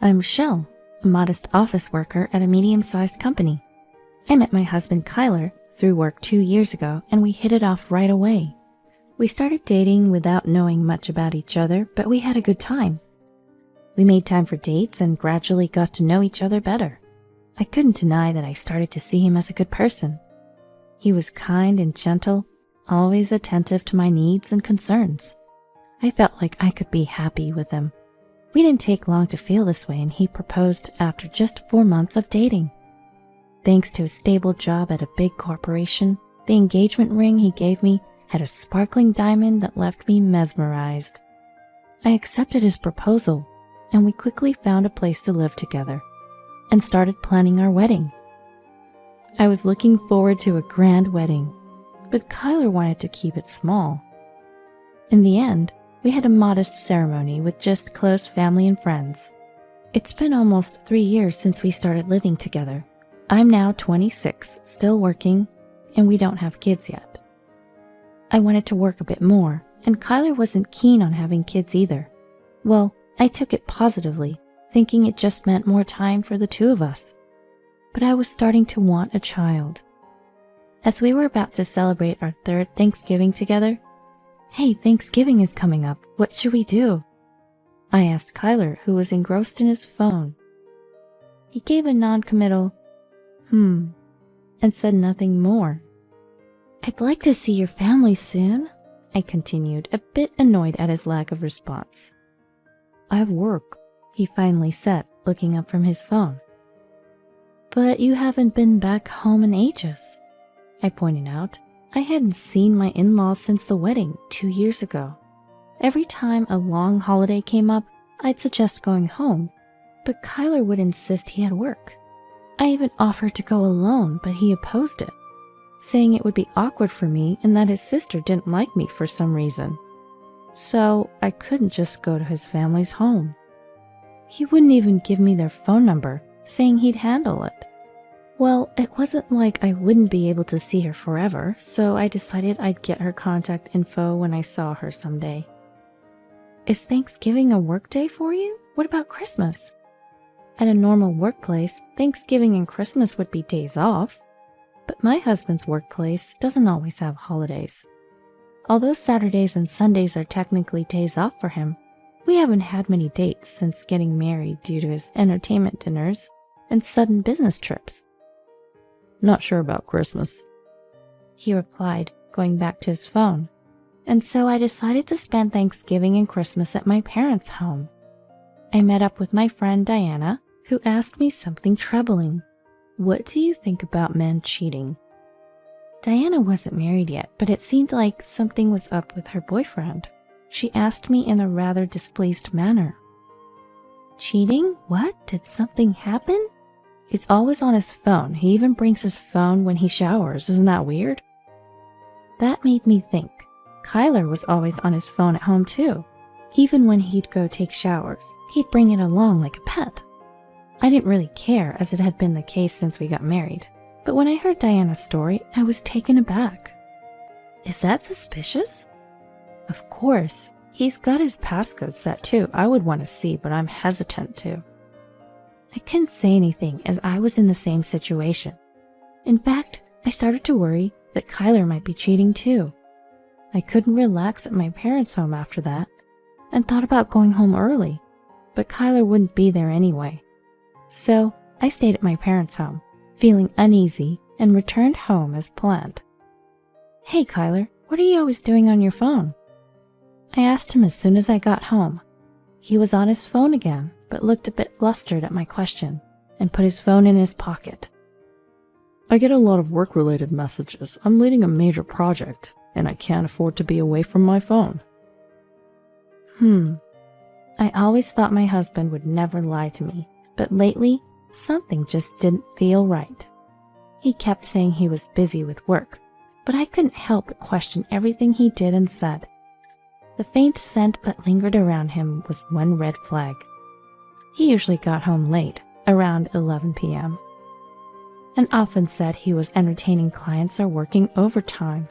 I'm Shell, a modest office worker at a medium-sized company. I met my husband Kyler through work 2 years ago, and we hit it off right away. We started dating without knowing much about each other, but we had a good time. We made time for dates and gradually got to know each other better. I couldn't deny that I started to see him as a good person. He was kind and gentle, always attentive to my needs and concerns. I felt like I could be happy with him. We didn't take long to feel this way, and he proposed after just 4 months of dating. Thanks to a stable job at a big corporation, the engagement ring he gave me had a sparkling diamond that left me mesmerized. I accepted his proposal, and we quickly found a place to live together and started planning our wedding. I was looking forward to a grand wedding, but Kyler wanted to keep it small. In the end, we had a modest ceremony with just close family and friends. It's been almost 3 years since we started living together. I'm now 26, still working, and we don't have kids yet. I wanted to work a bit more, and Kyler wasn't keen on having kids either. Well, I took it positively, thinking it just meant more time for the two of us. But I was starting to want a child. As we were about to celebrate our 3rd Thanksgiving together, "Hey, Thanksgiving is coming up. What should we do?" I asked Kyler, who was engrossed in his phone. He gave a non-committal, and said nothing more. "I'd like to see your family soon," I continued, a bit annoyed at his lack of response. "I have work," he finally said, looking up from his phone. "But you haven't been back home in ages," I pointed out. I hadn't seen my in-laws since the wedding 2 years ago. Every time a long holiday came up, I'd suggest going home, but Kyler would insist he had work. I even offered to go alone, but he opposed it, saying it would be awkward for me and that his sister didn't like me for some reason. So I couldn't just go to his family's home. He wouldn't even give me their phone number, saying he'd handle it. Well, it wasn't like I wouldn't be able to see her forever, so I decided I'd get her contact info when I saw her someday. "Is Thanksgiving a work day for you? What about Christmas?" At a normal workplace, Thanksgiving and Christmas would be days off, but my husband's workplace doesn't always have holidays. Although Saturdays and Sundays are technically days off for him, we haven't had many dates since getting married due to his entertainment dinners and sudden business trips. "Not sure about Christmas," he replied, going back to his phone. And so I decided to spend Thanksgiving and Christmas at my parents' home. I met up with my friend Diana, who asked me something troubling. "What do you think about men cheating?" Diana wasn't married yet, but it seemed like something was up with her boyfriend. She asked me in a rather displeased manner. "Cheating? What? Did something happen?" "He's always on his phone. He even brings his phone when he showers. Isn't that weird?" That made me think. Kyler was always on his phone at home too. Even when he'd go take showers, he'd bring it along like a pet. I didn't really care, as it had been the case since we got married. But when I heard Diana's story, I was taken aback. "Is that suspicious?" "Of course. He's got his passcode set too. I would want to see, but I'm hesitant to." I couldn't say anything as I was in the same situation. In fact, I started to worry that Kyler might be cheating too. I couldn't relax at my parents' home after that and thought about going home early, but Kyler wouldn't be there anyway. So I stayed at my parents' home, feeling uneasy, and returned home as planned. "Hey Kyler, what are you always doing on your phone?" I asked him as soon as I got home. He was on his phone again, but looked a bit flustered at my question and put his phone in his pocket. "I get a lot of work-related messages. I'm leading a major project, and I can't afford to be away from my phone." I always thought my husband would never lie to me, but lately, something just didn't feel right. He kept saying he was busy with work, but I couldn't help but question everything he did and said. The faint scent that lingered around him was one red flag. He usually got home late, around 11 p.m., and often said he was entertaining clients or working overtime.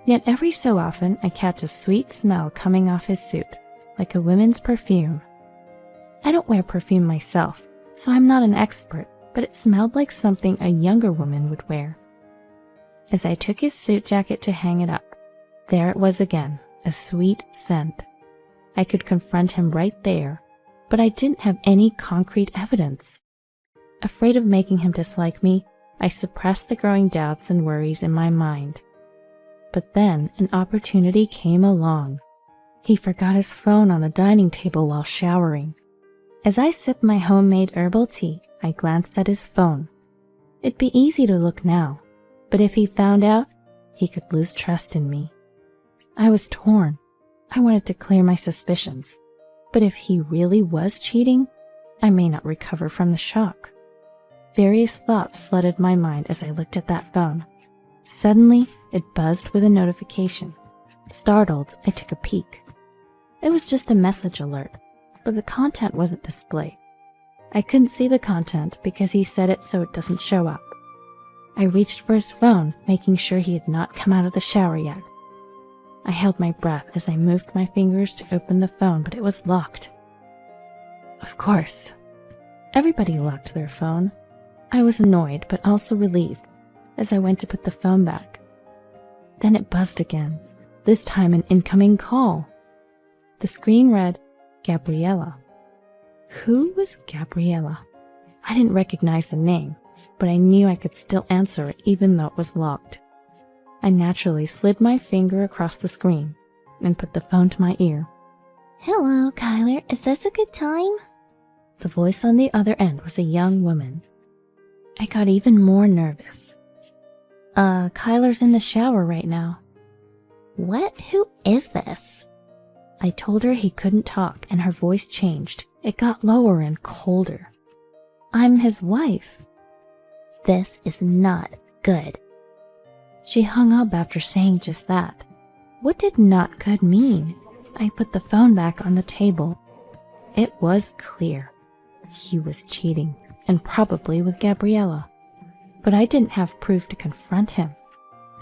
Yet every so often I catch a sweet smell coming off his suit, like a woman's perfume. I don't wear perfume myself, so I'm not an expert, but it smelled like something a younger woman would wear. As I took his suit jacket to hang it up, there it was again, a sweet scent. I could confront him right there, but I didn't have any concrete evidence. Afraid of making him dislike me, I suppressed the growing doubts and worries in my mind. But then an opportunity came along. He forgot his phone on the dining table while showering. As I sipped my homemade herbal tea, I glanced at his phone. It'd be easy to look now, but if he found out, he could lose trust in me. I was torn. I wanted to clear my suspicions, but if he really was cheating, I may not recover from the shock. Various thoughts flooded my mind as I looked at that phone. Suddenly, it buzzed with a notification. Startled, I took a peek. It was just a message alert, but the content wasn't displayed. I couldn't see the content because he set it so it doesn't show up. I reached for his phone, making sure he had not come out of the shower yet. I held my breath as I moved my fingers to open the phone, but it was locked. Of course. Everybody locked their phone. I was annoyed, but also relieved, as I went to put the phone back. Then it buzzed again, this time an incoming call. The screen read, Gabriella. Who was Gabriella? I didn't recognize the name, but I knew I could still answer it even though it was locked. I naturally slid my finger across the screen and put the phone to my ear. Hello, Kyler. Is this a good time? The voice on the other end was a young woman. I got even more nervous. Kyler's in the shower right now. What? Who is this? I told her he couldn't talk, and her voice changed. It got lower and colder. I'm his wife. This is not good. She hung up after saying just that. What did not good mean? I put the phone back on the table. It was clear. He was cheating, and probably with Gabriella. But I didn't have proof to confront him.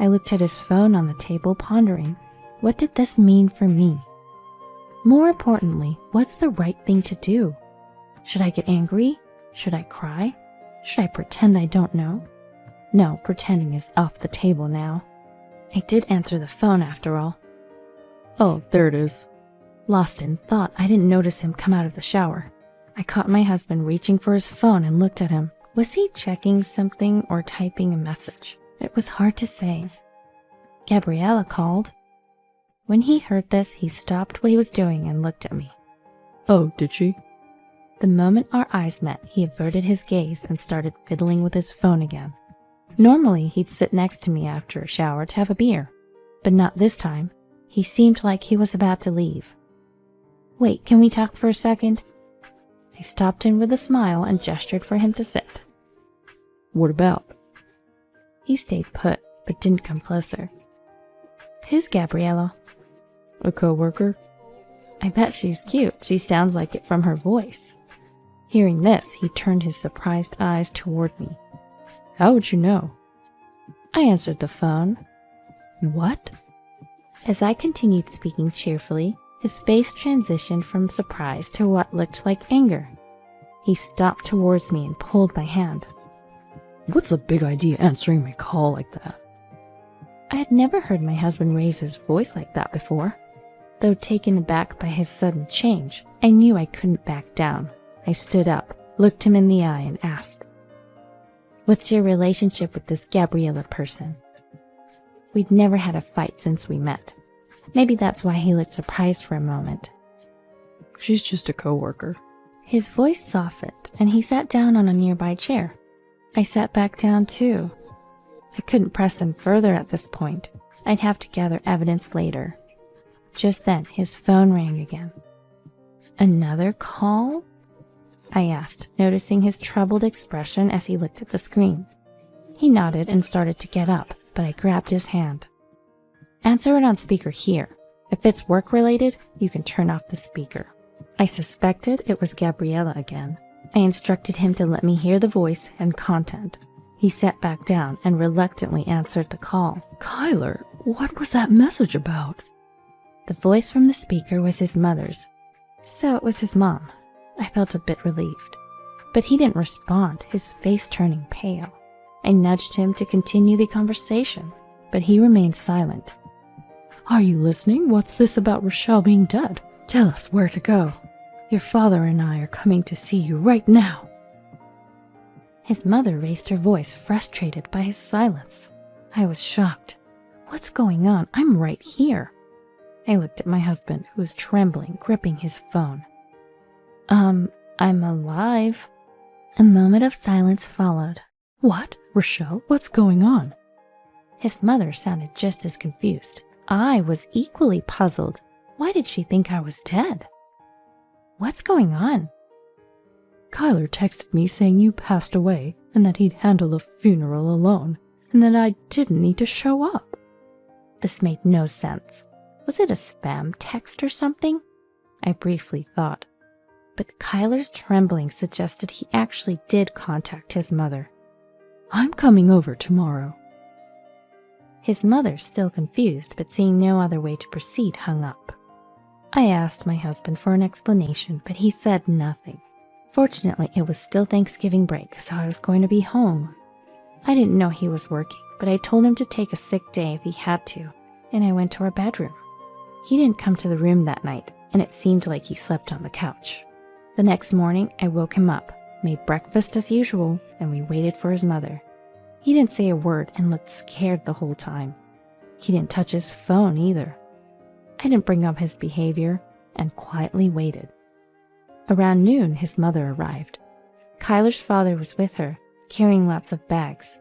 I looked at his phone on the table, pondering, what did this mean for me? More importantly, what's the right thing to do? Should I get angry? Should I cry? Should I pretend I don't know? No, pretending is off the table now. I did answer the phone after all. Oh, there it is. Lost in thought, I didn't notice him come out of the shower. I caught my husband reaching for his phone and looked at him. Was he checking something or typing a message? It was hard to say. Gabriella called. When he heard this, he stopped what he was doing and looked at me. Oh, did she? The moment our eyes met, he averted his gaze and started fiddling with his phone again. Normally, he'd sit next to me after a shower to have a beer, but not this time. He seemed like he was about to leave. Wait, can we talk for a second? I stopped him with a smile and gestured for him to sit. What about? He stayed put, but didn't come closer. Who's Gabriella? A coworker. I bet she's cute. She sounds like it from her voice. Hearing this, he turned his surprised eyes toward me. How would you know? I answered the phone. What? As I continued speaking cheerfully, his face transitioned from surprise to what looked like anger. He stopped towards me and pulled my hand. What's the big idea answering my call like that? I had never heard my husband raise his voice like that before. Though taken aback by his sudden change, I knew I couldn't back down. I stood up, looked him in the eye, and asked, What's your relationship with this Gabriella person? We'd never had a fight since we met. Maybe that's why he looked surprised for a moment. She's just a coworker. His voice softened, and he sat down on a nearby chair. I sat back down too. I couldn't press him further at this point. I'd have to gather evidence later. Just then, his phone rang again. Another call? I asked, noticing his troubled expression as he looked at the screen. He nodded and started to get up, but I grabbed his hand. Answer it on speaker here. If it's work-related, you can turn off the speaker. I suspected it was Gabriella again. I instructed him to let me hear the voice and content. He sat back down and reluctantly answered the call. Kyler, what was that message about? The voice from the speaker was his mother's. So it was his mom. I felt a bit relieved. But he didn't respond, his face turning pale. I nudged him to continue the conversation, but he remained silent. Are you listening? What's this about Rochelle being dead? Tell us where to go. Your father and I are coming to see you right now. His mother raised her voice, frustrated by his silence. I was shocked. What's going on? I'm right here. I looked at my husband, who was trembling, gripping his phone. I'm alive. A moment of silence followed. What? Rochelle, what's going on? His mother sounded just as confused. I was equally puzzled. Why did she think I was dead? What's going on? Kyler texted me saying you passed away and that he'd handle the funeral alone and that I didn't need to show up. This made no sense. Was it a spam text or something? I briefly thought. But Kyler's trembling suggested he actually did contact his mother. I'm coming over tomorrow. His mother, still confused but seeing no other way to proceed, hung up. I asked my husband for an explanation, but he said nothing. Fortunately, it was still Thanksgiving break, so I was going to be home. I didn't know he was working, but I told him to take a sick day if he had to, and I went to our bedroom. He didn't come to the room that night, and it seemed like he slept on the couch. The next morning, I woke him up, made breakfast as usual, and we waited for his mother. He didn't say a word and looked scared the whole time. He didn't touch his phone either. I didn't bring up his behavior and quietly waited. Around noon, his mother arrived. Kyler's father was with her, carrying lots of bags.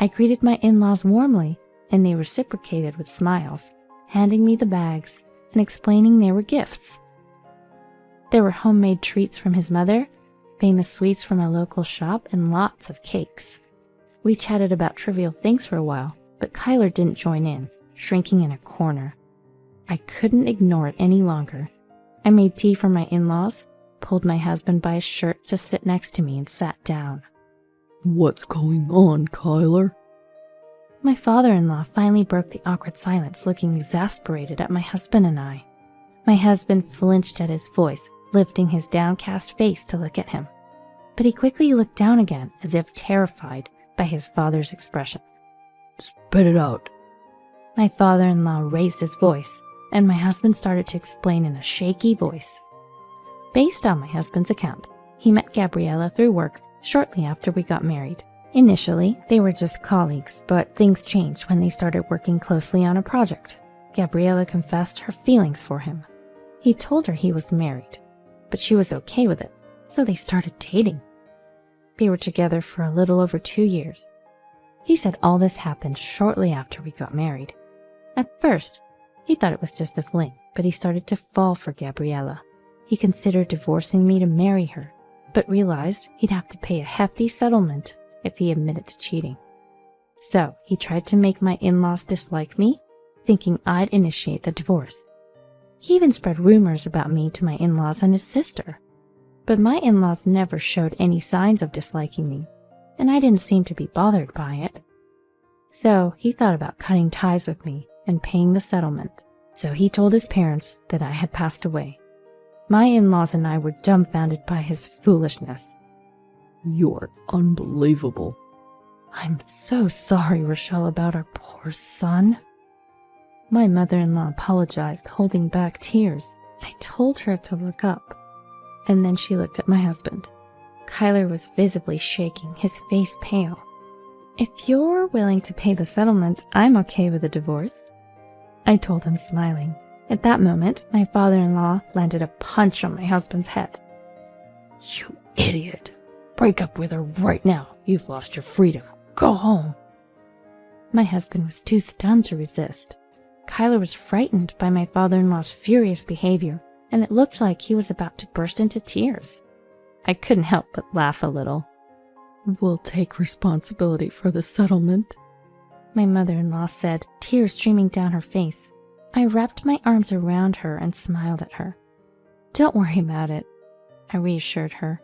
I greeted my in-laws warmly, and they reciprocated with smiles, handing me the bags and explaining they were gifts. There were homemade treats from his mother, famous sweets from a local shop, and lots of cakes. We chatted about trivial things for a while, but Kyler didn't join in, shrinking in a corner. I couldn't ignore it any longer. I made tea for my in-laws, pulled my husband by his shirt to sit next to me, and sat down. What's going on, Kyler? My father-in-law finally broke the awkward silence, looking exasperated at my husband and I. My husband flinched at his voice, lifting his downcast face to look at him. But he quickly looked down again, as if terrified by his father's expression. Spit it out. My father-in-law raised his voice, and my husband started to explain in a shaky voice. Based on my husband's account, he met Gabriella through work shortly after we got married. Initially, they were just colleagues, but things changed when they started working closely on a project. Gabriella confessed her feelings for him. He told her he was married, but she was okay with it, so they started dating. They were together for a little over 2 years. He said all this happened shortly after we got married. At first, he thought it was just a fling, but he started to fall for Gabriella. He considered divorcing me to marry her, but realized he'd have to pay a hefty settlement if he admitted to cheating. So he tried to make my in-laws dislike me, thinking I'd initiate the divorce. He even spread rumors about me to my in-laws and his sister. But my in-laws never showed any signs of disliking me, and I didn't seem to be bothered by it. So he thought about cutting ties with me and paying the settlement. So he told his parents that I had passed away. My in-laws and I were dumbfounded by his foolishness. You're unbelievable. I'm so sorry, Rochelle, about our poor son. My mother-in-law apologized, holding back tears. I told her to look up, and then she looked at my husband. Kyler was visibly shaking, his face pale. If you're willing to pay the settlement, I'm okay with a divorce, I told him, smiling. At that moment, my father-in-law landed a punch on my husband's head. You idiot! Break up with her right now. You've lost your freedom. Go home. My husband was too stunned to resist. Kyler was frightened by my father-in-law's furious behavior, and it looked like he was about to burst into tears. I couldn't help but laugh a little. We'll take responsibility for the settlement, my mother-in-law said, tears streaming down her face. I wrapped my arms around her and smiled at her. Don't worry about it, I reassured her.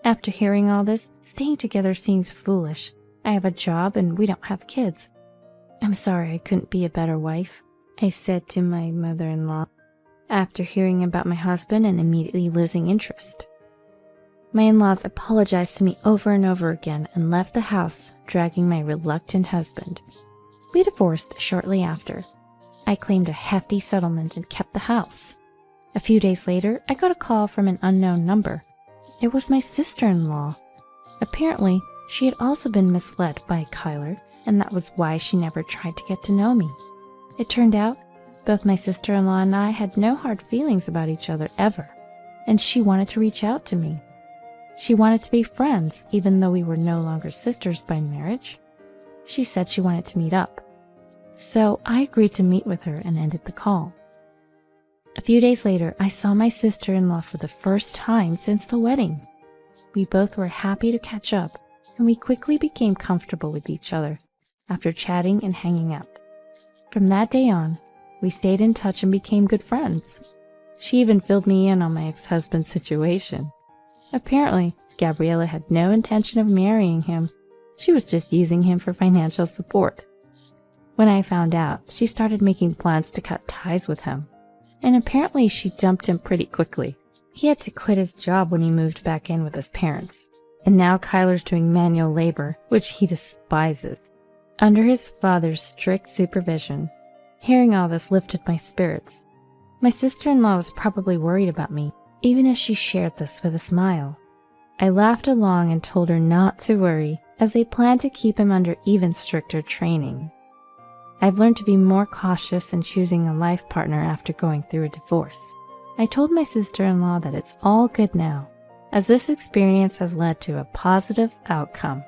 After hearing all this, staying together seems foolish. I have a job and we don't have kids. I'm sorry I couldn't be a better wife, I said to my mother-in-law, after hearing about my husband and immediately losing interest. My in-laws apologized to me over and over again and left the house, dragging my reluctant husband. We divorced shortly after. I claimed a hefty settlement and kept the house. A few days later, I got a call from an unknown number. It was my sister-in-law. Apparently, she had also been misled by Kyler, and that was why she never tried to get to know me. It turned out, both my sister-in-law and I had no hard feelings about each other ever, and she wanted to reach out to me. She wanted to be friends, even though we were no longer sisters by marriage. She said she wanted to meet up. So I agreed to meet with her and ended the call. A few days later, I saw my sister-in-law for the first time since the wedding. We both were happy to catch up, and we quickly became comfortable with each other after chatting and hanging out. From that day on, we stayed in touch and became good friends. She even filled me in on my ex-husband's situation. Apparently, Gabriella had no intention of marrying him. She was just using him for financial support. When I found out, she started making plans to cut ties with him. And apparently she dumped him pretty quickly. He had to quit his job when he moved back in with his parents. And now Kyler's doing manual labor, which he despises, under his father's strict supervision. Hearing all this lifted my spirits. My sister-in-law was probably worried about me, even if she shared this with a smile. I laughed along and told her not to worry, as they planned to keep him under even stricter training. I've learned to be more cautious in choosing a life partner after going through a divorce. I told my sister-in-law that it's all good now, as this experience has led to a positive outcome.